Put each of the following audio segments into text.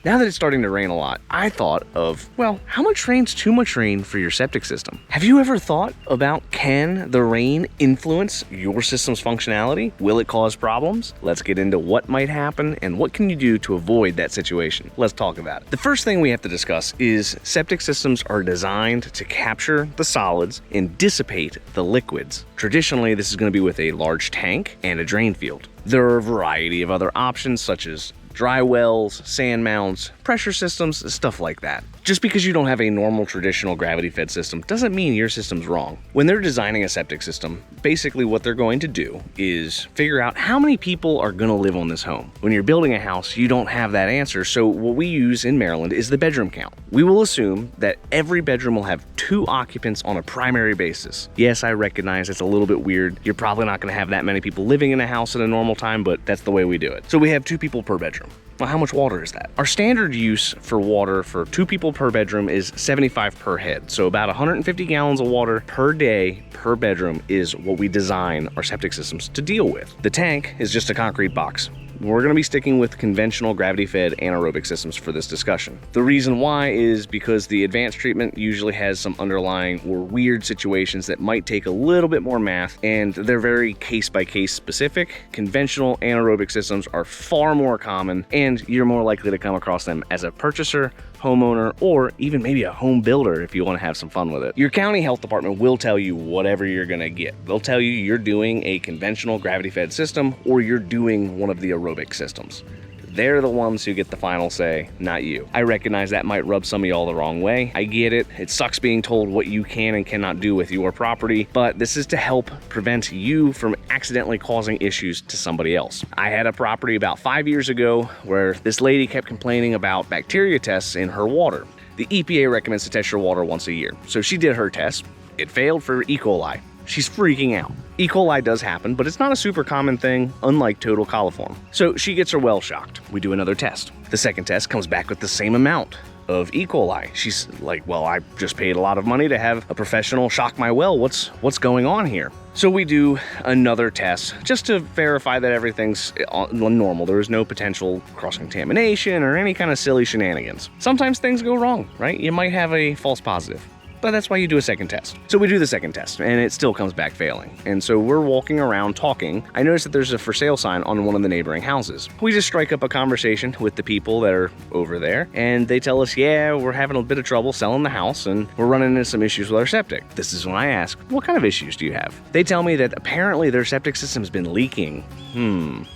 Now that it's starting to rain a lot, I thought of, well, how much rain's too much rain for your septic system? Have you ever thought about, can the rain influence your system's functionality? Will it cause problems? Let's get into what might happen and what can you do to avoid that situation. Let's talk about it. The first thing we have to discuss is septic systems are designed to capture the solids and dissipate the liquids. Traditionally, this is going to be with a large tank and a drain field. There are a variety of other options such as dry wells, sand mounds, pressure systems, stuff like that. Just because you don't have a normal traditional gravity-fed system doesn't mean your system's wrong. When they're designing a septic system, basically what they're going to do is figure out how many people are going to live on this home. When you're building a house, you don't have that answer, so what we use in Maryland is the bedroom count. We will assume that every bedroom will have 2 occupants on a primary basis. Yes, I recognize it's a little bit weird. You're probably not going to have that many people living in a house at a normal time, but that's the way we do it. So we have 2 people per bedroom. Well, how much water is that? Our standard use for water for 2 people per bedroom is 75 per head. So about 150 gallons of water per day per bedroom is what we design our septic systems to deal with. The tank is just a concrete box. We're going to be sticking with conventional gravity-fed anaerobic systems for this discussion. The reason why is because the advanced treatment usually has some underlying or weird situations that might take a little bit more math, and they're very case-by-case specific. Conventional anaerobic systems are far more common, and you're more likely to come across them as a purchaser, homeowner, or even maybe a home builder if you want to have some fun with it. Your county health department will tell you whatever you're going to get. They'll tell you you're doing a conventional gravity-fed system or you're doing one of the aerobic systems. They're the ones who get the final say, not you. I recognize that might rub some of y'all the wrong way. I get it. It sucks being told what you can and cannot do with your property, but this is to help prevent you from accidentally causing issues to somebody else. I had a property about 5 years ago where this lady kept complaining about bacteria tests in her water. The EPA recommends to test your water once a year. So she did her test. It failed for E. coli. She's freaking out. E. coli does happen, but it's not a super common thing, unlike total coliform. So she gets her well shocked. We do another test. The second test comes back with the same amount of E. coli. She's like, well, I just paid a lot of money to have a professional shock my well. What's going on here? So we do another test just to verify that everything's normal. There is no potential cross-contamination or any kind of silly shenanigans. Sometimes things go wrong, right? You might have a false positive. But that's why you do a second test. So we do the second test and it still comes back failing. And so we're walking around talking. I noticed that there's a for sale sign on one of the neighboring houses. We just strike up a conversation with the people that are over there and they tell us, yeah, we're having a bit of trouble selling the house and we're running into some issues with our septic. This is when I ask, what kind of issues do you have? They tell me that apparently their septic system's been leaking.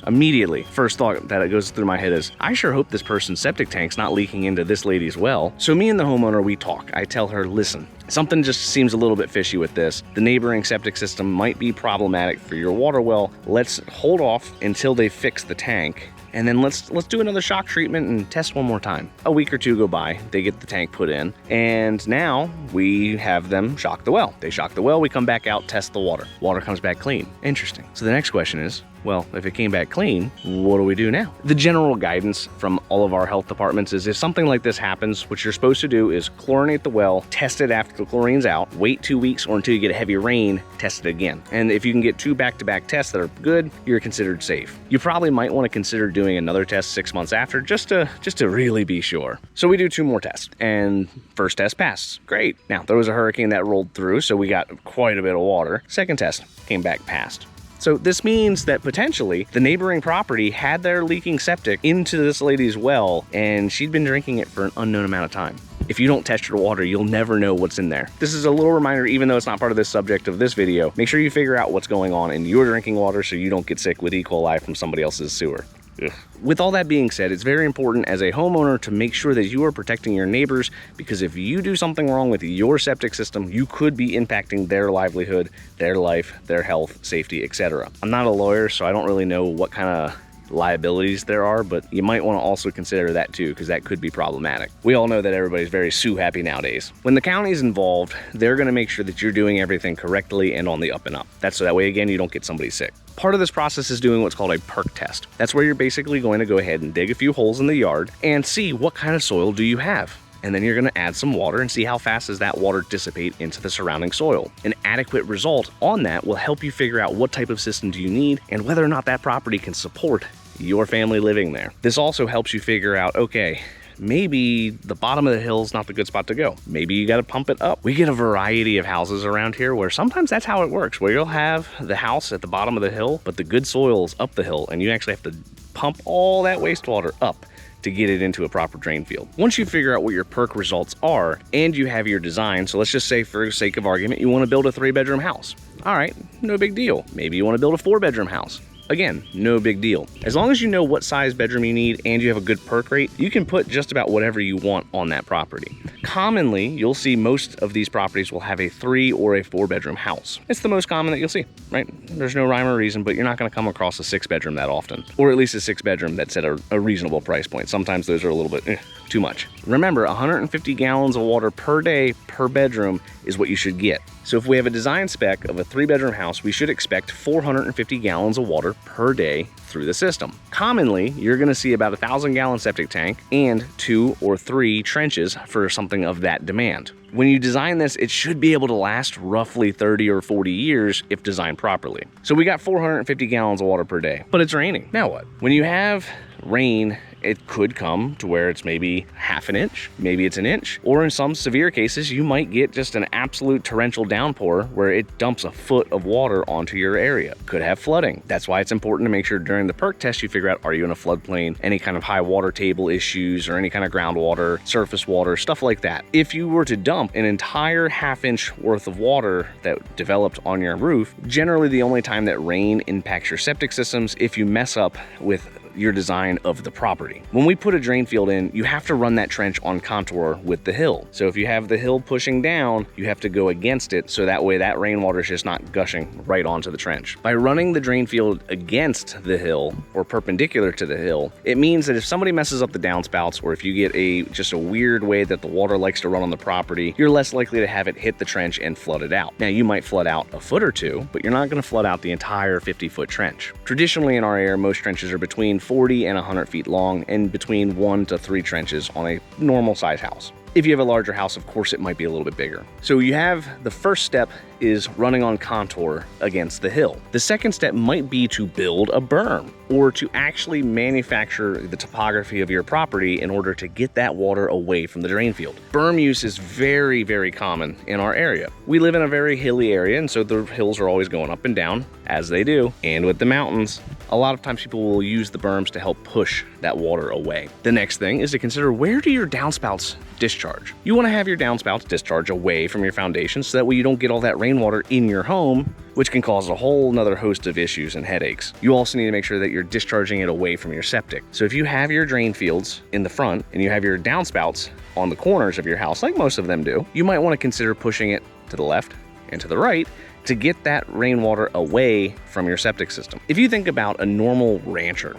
Immediately, first thought that goes through my head is, I sure hope this person's septic tank's not leaking into this lady's well. So me and the homeowner, we talk. I tell her, listen, something just seems a little bit fishy with this. The neighboring septic system might be problematic for your water well. Let's hold off until they fix the tank. And then let's do another shock treatment and test one more time. A week or 2 go by, they get the tank put in, and now we have them shock the well. They shock the well, we come back out, test the water. Water comes back clean. Interesting. So the next question is, well, if it came back clean, what do we do now? The general guidance from all of our health departments is if something like this happens, what you're supposed to do is chlorinate the well, test it after the chlorine's out, wait 2 weeks or until you get a heavy rain, test it again. And if you can get 2 back-to-back tests that are good, you're considered safe. You probably might want to consider doing another test 6 months after just to really be sure. So we do 2 more tests and first test passed. Great. Now there was a hurricane that rolled through, so we got quite a bit of water. Second test came back passed. So this means that potentially the neighboring property had their leaking septic into this lady's well and she'd been drinking it for an unknown amount of time. If you don't test your water, you'll never know what's in there. This is a little reminder, even though it's not part of this subject of this video, make sure you figure out what's going on in your drinking water so you don't get sick with E. coli from somebody else's sewer. Ugh. With all that being said, it's very important as a homeowner to make sure that you are protecting your neighbors, because if you do something wrong with your septic system, you could be impacting their livelihood, their life, their health, safety, etc. I'm not a lawyer, so I don't really know what kind of liabilities there are, but you might want to also consider that too, because that could be problematic. We all know that everybody's very sue happy nowadays. When the county's involved, they're going to make sure that you're doing everything correctly and on the up and up. That's so that way, again, you don't get somebody sick. Part of this process is doing what's called a perk test. That's where you're basically going to go ahead and dig a few holes in the yard and see what kind of soil do you have. And then you're going to add some water and see how fast does that water dissipate into the surrounding soil. An adequate result on that will help you figure out what type of system do you need and whether or not that property can support your family living there. This also helps you figure out, okay, maybe the bottom of the hill is not the good spot to go. Maybe you got to pump it up. We get a variety of houses around here where sometimes that's how it works, where you'll have the house at the bottom of the hill, but the good soil is up the hill, and you actually have to pump all that wastewater up to get it into a proper drain field. Once you figure out what your perk results are and you have your design, so let's just say for the sake of argument, you want to build a 3-bedroom house. All right, no big deal. Maybe you want to build a 4-bedroom house. Again, no big deal. As long as you know what size bedroom you need and you have a good perk rate, you can put just about whatever you want on that property. Commonly, you'll see most of these properties will have a 3 or a 4-bedroom house. It's the most common that you'll see, right? There's no rhyme or reason, but you're not gonna come across a 6-bedroom that often, or at least a 6-bedroom that's at a reasonable price point. Sometimes those are a little bit too much. Remember, 150 gallons of water per day per bedroom is what you should get. So if we have a design spec of a 3-bedroom house, we should expect 450 gallons of water per day through the system. Commonly, you're gonna see about a 1,000-gallon septic tank and 2 or 3 trenches for something of that demand. When you design this, it should be able to last roughly 30 or 40 years if designed properly. So we got 450 gallons of water per day, but it's raining. Now what? When you have rain, it could come to where it's maybe half an inch, maybe it's an inch, or in some severe cases, you might get just an absolute torrential downpour where it dumps a foot of water onto your area. Could have flooding. That's why it's important to make sure during the perk test you figure out, are you in a floodplain, any kind of high water table issues, or any kind of groundwater, surface water, stuff like that. If you were to dump an entire half-inch worth of water that developed on your roof, generally the only time that rain impacts your septic systems if you mess up with your design of the property. When we put a drain field in, you have to run that trench on contour with the hill. So if you have the hill pushing down, you have to go against it so that way that rainwater is just not gushing right onto the trench. By running the drain field against the hill or perpendicular to the hill, it means that if somebody messes up the downspouts, or if you get just a weird way that the water likes to run on the property, you're less likely to have it hit the trench and flood it out. Now you might flood out a foot or two, but you're not going to flood out the entire 50-foot trench. Traditionally in our area, most trenches are between 40 and 100 feet long and between 1 to 3 trenches on a normal size house. If you have a larger house, of course, it might be a little bit bigger. So you have the first step is running on contour against the hill. The second step might be to build a berm or to actually manufacture the topography of your property in order to get that water away from the drain field. Berm use is very, very common in our area. We live in a very hilly area, and so the hills are always going up and down, as they do. And with the mountains, a lot of times people will use the berms to help push that water away. The next thing is to consider, where do your downspouts discharge? You want to have your downspouts discharge away from your foundation so that way you don't get all that rainwater in your home, which can cause a whole nother host of issues and headaches. You also need to make sure that you're discharging it away from your septic. So if you have your drain fields in the front and you have your downspouts on the corners of your house, like most of them do, you might want to consider pushing it to the left and to the right to get that rainwater away from your septic system. If you think about a normal rancher,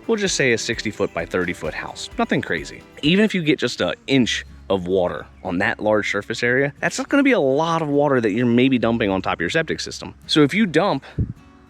we'll just say a 60-foot by 30-foot house, nothing crazy. Even if you get just an inch of water on that large surface area, that's not going to be a lot of water that you're maybe dumping on top of your septic system. So if you dump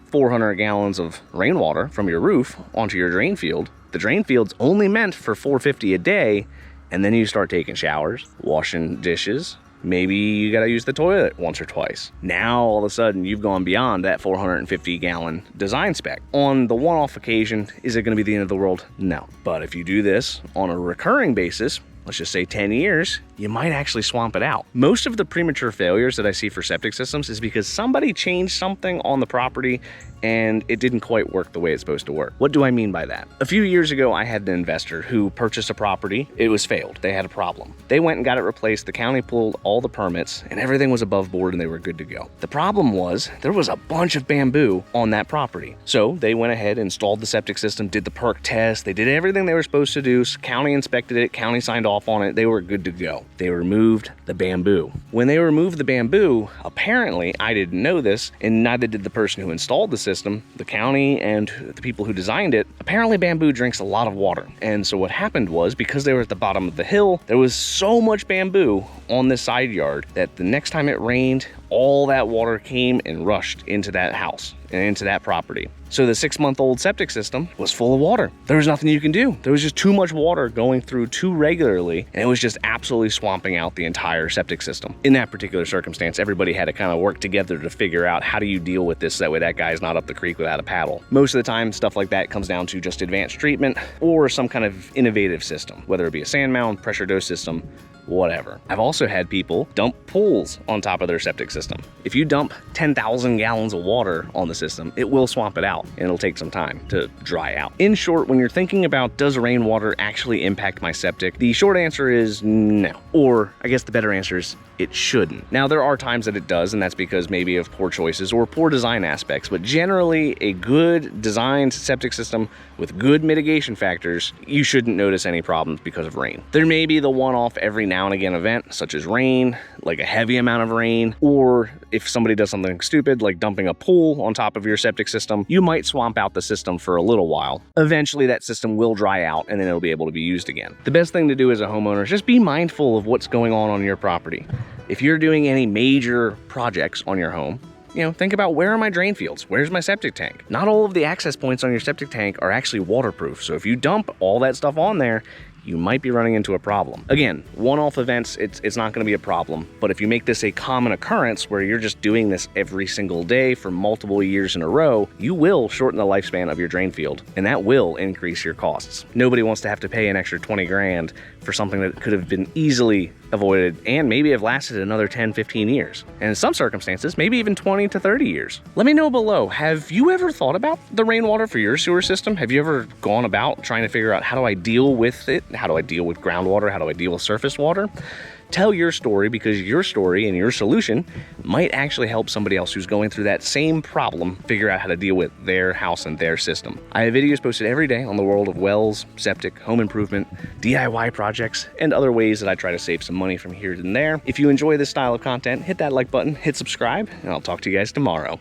400 gallons of rainwater from your roof onto your drain field, the drain field's only meant for 450 a day, and then you start taking showers, washing dishes, maybe you gotta use the toilet once or twice. Now, all of a sudden, you've gone beyond that 450 gallon design spec. On the one-off occasion, is it gonna be the end of the world? No. But if you do this on a recurring basis, let's just say 10 years, you might actually swamp it out. Most of the premature failures that I see for septic systems is because somebody changed something on the property and it didn't quite work the way it's supposed to work. What do I mean by that? A few years ago, I had an investor who purchased a property. It was failed. They had a problem. They went and got it replaced. The county pulled all the permits and everything was above board and they were good to go. The problem was there was a bunch of bamboo on that property. So they went ahead, installed the septic system, did the perk test. They did everything they were supposed to do. County inspected it. County signed off on it. They were good to go. They removed the bamboo. When they removed the bamboo, apparently, I didn't know this, and neither did the person who installed the system, the county, and the people who designed it. Apparently, bamboo drinks a lot of water. And so what happened was, because they were at the bottom of the hill, there was so much bamboo on this side yard that the next time it rained, all that water came and rushed into that house and into that property. So the 6-month-old septic system was full of water. There was nothing you can do. There was just too much water going through too regularly, and it was just absolutely swamping out the entire septic system. In that particular circumstance, everybody had to kind of work together to figure out how do you deal with this so that way that guy's not up the creek without a paddle. Most of the time, stuff like that comes down to just advanced treatment or some kind of innovative system, whether it be a sand mound, pressure dose system, whatever. I've also had people dump pools on top of their septic system. If you dump 10,000 gallons of water on the system, it will swamp it out, and it'll take some time to dry out. In short, when you're thinking about does rainwater actually impact my septic, the short answer is no. Or I guess the better answer is it shouldn't. Now, there are times that it does, and that's because maybe of poor choices or poor design aspects, but generally a good designed septic system with good mitigation factors, you shouldn't notice any problems because of rain. There may be the one-off every now and again event, such as rain, like a heavy amount of rain, or if somebody does something stupid like dumping a pool on top of your septic system, you might swamp out the system for a little while. Eventually that system will dry out and then it'll be able to be used again. The best thing to do as a homeowner is just be mindful of what's going on your property. If you're doing any major projects on your home, think about where are my drain fields? Where's my septic tank? Not all of the access points on your septic tank are actually waterproof. So if you dump all that stuff on there, you might be running into a problem. Again, one-off events, it's not gonna be a problem, but if you make this a common occurrence where you're just doing this every single day for multiple years in a row, you will shorten the lifespan of your drain field, and that will increase your costs. Nobody wants to have to pay an extra 20 grand for something that could have been easily avoided and maybe have lasted another 10, 15 years. And in some circumstances, maybe even 20 to 30 years. Let me know below, have you ever thought about the rainwater for your sewer system? Have you ever gone about trying to figure out how do I deal with it? How do I deal with groundwater? How do I deal with surface water? Tell your story, because your story and your solution might actually help somebody else who's going through that same problem figure out how to deal with their house and their system. I have videos posted every day on the world of wells, septic, home improvement, DIY projects, and other ways that I try to save some money from here and there. If you enjoy this style of content, hit that like button, hit subscribe, and I'll talk to you guys tomorrow.